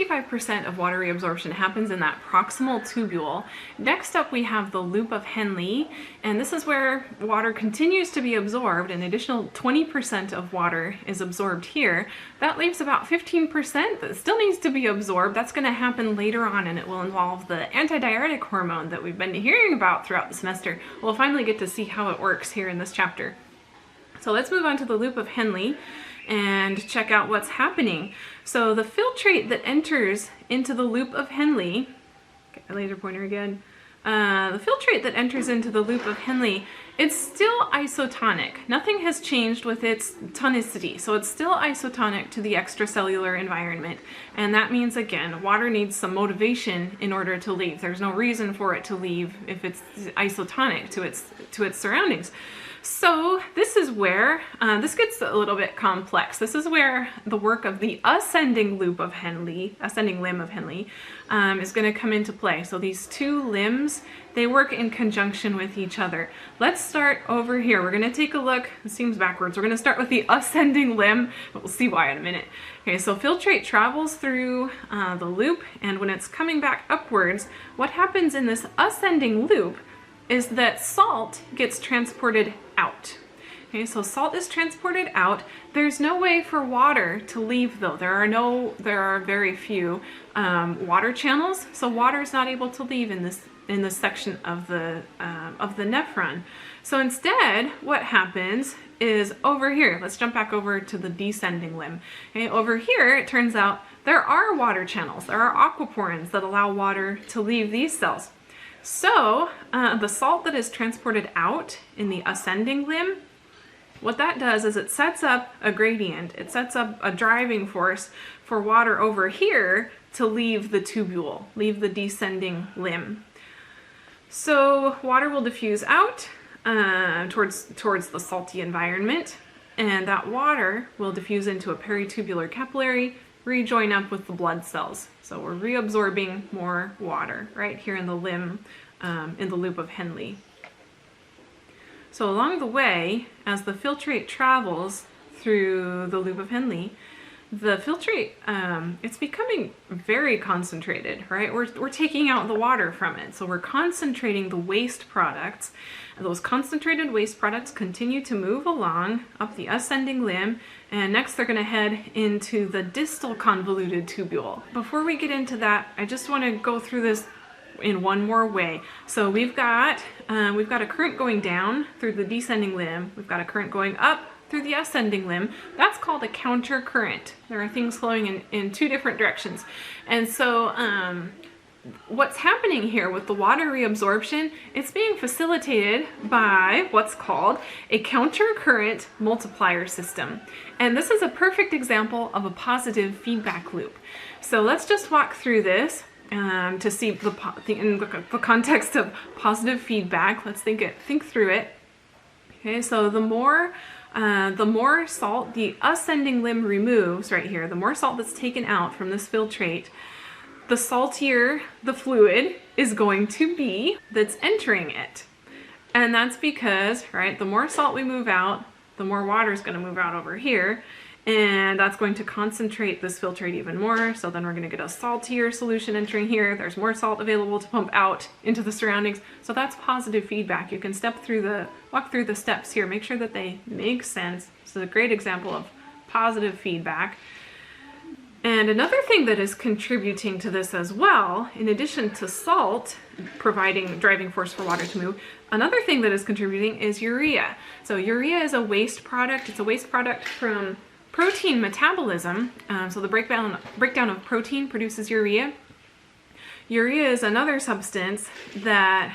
65% of water reabsorption happens in that proximal tubule. Next up we have the loop of Henle, and this is where water continues to be absorbed. An additional 20% of water is absorbed here. That leaves about 15% that still needs to be absorbed. That's going to happen later on, and it will involve the antidiuretic hormone that we've been hearing about throughout the semester. We'll finally get to see how it works here in this chapter. So let's move on to the loop of Henle and check out what's happening. So the filtrate that enters into the loop of Henle, get my laser pointer again, the filtrate that enters into the loop of Henle, it's still isotonic. Nothing has changed with its tonicity, so it's still isotonic to the extracellular environment. And that means, again, water needs some motivation in order to leave. There's no reason for it to leave if it's isotonic to its surroundings. So this is where, this gets a little bit complex. This is where the work of the ascending loop of Henle, ascending limb of Henle, is going to come into play. So these two limbs, they work in conjunction with each other. Let's start over here. We're going to take a look, it seems backwards. We're going to start with the ascending limb, but we'll see why in a minute. Okay, so filtrate travels through the loop, and when it's coming back upwards, what happens in this ascending loop is that salt gets transported out. Okay, so salt is transported out. There's no way for water to leave though. There are very few water channels, so water is not able to leave in this section of the nephron. So instead, what happens is over here, let's jump back over to the descending limb. Okay, over here, it turns out there are water channels. There are aquaporins that allow water to leave these cells. So the salt that is transported out in the ascending limb, what that does is it sets up a gradient. It sets up a driving force for water over here to leave the tubule, leave the descending limb. So water will diffuse out towards the salty environment, and that water will diffuse into a peritubular capillary, rejoin up with the blood cells. So we're reabsorbing more water right here in the limb, in the loop of Henle. So along the way, as the filtrate travels through the loop of Henle, the filtrate, it's becoming very concentrated, right? We're taking out the water from it. So we're concentrating the waste products. And those concentrated waste products continue to move along up the ascending limb, and next they're going to head into the distal convoluted tubule. Before we get into that, I just want to go through this in one more way. So we've got a current going down through the descending limb. We've got a current going up through the ascending limb. That's called a countercurrent. There are things flowing in two different directions. And so what's happening here with the water reabsorption, it's being facilitated by what's called a countercurrent multiplier system. And this is a perfect example of a positive feedback loop. So let's just walk through this to see in the context of positive feedback. Let's think through it. Okay, so the more salt the ascending limb removes right here, the more salt that's taken out from this filtrate, the saltier the fluid is going to be that's entering it. And that's because, right, the more salt we move out, the more water is going to move out over here, and that's going to concentrate this filtrate even more. So then we're going to get a saltier solution entering here. There's more salt available to pump out into the surroundings. So that's positive feedback. You can walk through the steps here, make sure that they make sense. This is a great example of positive feedback. And another thing that is contributing to this as well, in addition to salt providing driving force for water to move, another thing that is contributing is urea. So urea is a waste product. It's a waste product from protein metabolism. So the breakdown of protein produces urea. Urea is another substance that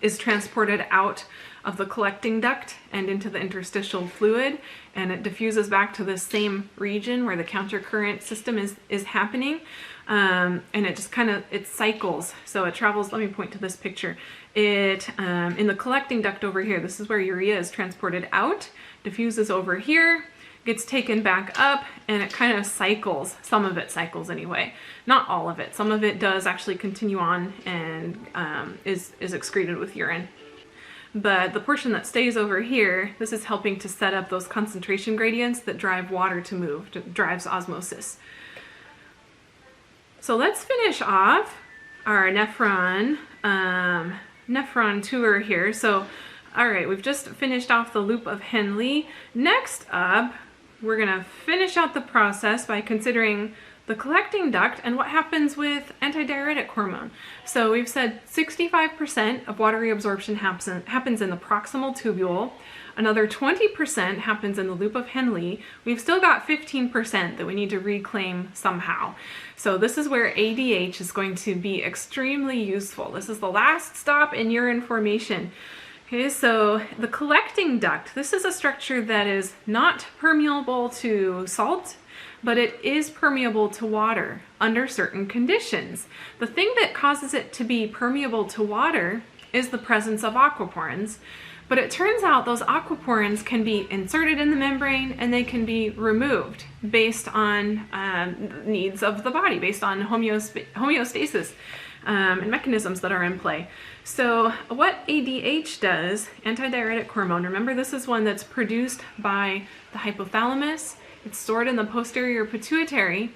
is transported out of the collecting duct and into the interstitial fluid, and it diffuses back to the same region where the countercurrent system is happening, and it just it cycles. So it travels. Let me point to this picture. It in the collecting duct over here, this is where urea is transported out, diffuses over here, gets taken back up, and it kind of cycles. Some of it cycles anyway, not all of it. Some of it does actually continue on and is excreted with urine. But the portion that stays over here, this is helping to set up those concentration gradients that drive water to move, drives osmosis. So let's finish off our nephron tour here. So, all right, we've just finished off the loop of Henle. Next up, we're gonna finish out the process by considering the collecting duct and what happens with antidiuretic hormone. So we've said 65% of water reabsorption happens in the proximal tubule. Another 20% happens in the loop of Henle. We've still got 15% that we need to reclaim somehow. So this is where ADH is going to be extremely useful. This is the last stop in urine formation. Okay, so the collecting duct, this is a structure that is not permeable to salt, but it is permeable to water under certain conditions. The thing that causes it to be permeable to water is the presence of aquaporins. But it turns out those aquaporins can be inserted in the membrane and they can be removed based on needs of the body, based on homeostasis and mechanisms that are in play. So what ADH does, antidiuretic hormone, remember this is one that's produced by the hypothalamus, it's stored in the posterior pituitary,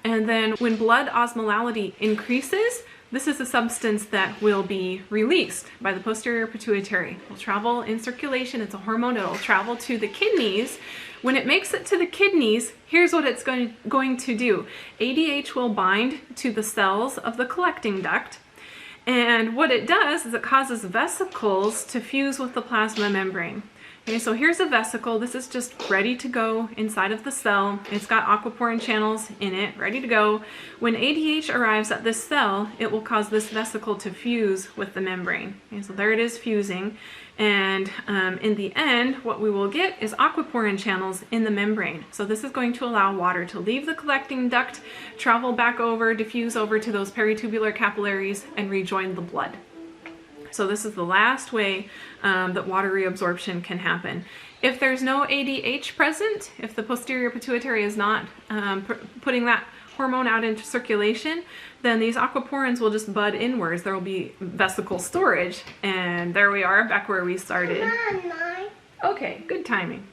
and then when blood osmolality increases, this is a substance that will be released by the posterior pituitary. It will travel in circulation. It's a hormone. It will travel to the kidneys. When it makes it to the kidneys, here's what it's going to do. ADH will bind to the cells of the collecting duct. And what it does is it causes vesicles to fuse with the plasma membrane. Okay, so here's a vesicle. This is just ready to go inside of the cell. It's got aquaporin channels in it, ready to go. When ADH arrives at this cell, it will cause this vesicle to fuse with the membrane. Okay, so there it is fusing. And in the end, what we will get is aquaporin channels in the membrane. So this is going to allow water to leave the collecting duct, travel back over, diffuse over to those peritubular capillaries, and rejoin the blood. So this is the last way that water reabsorption can happen. If there's no ADH present, if the posterior pituitary is not putting that hormone out into circulation, then these aquaporins will just bud inwards. There will be vesicle storage, and there we are, back where we started. Okay, good timing.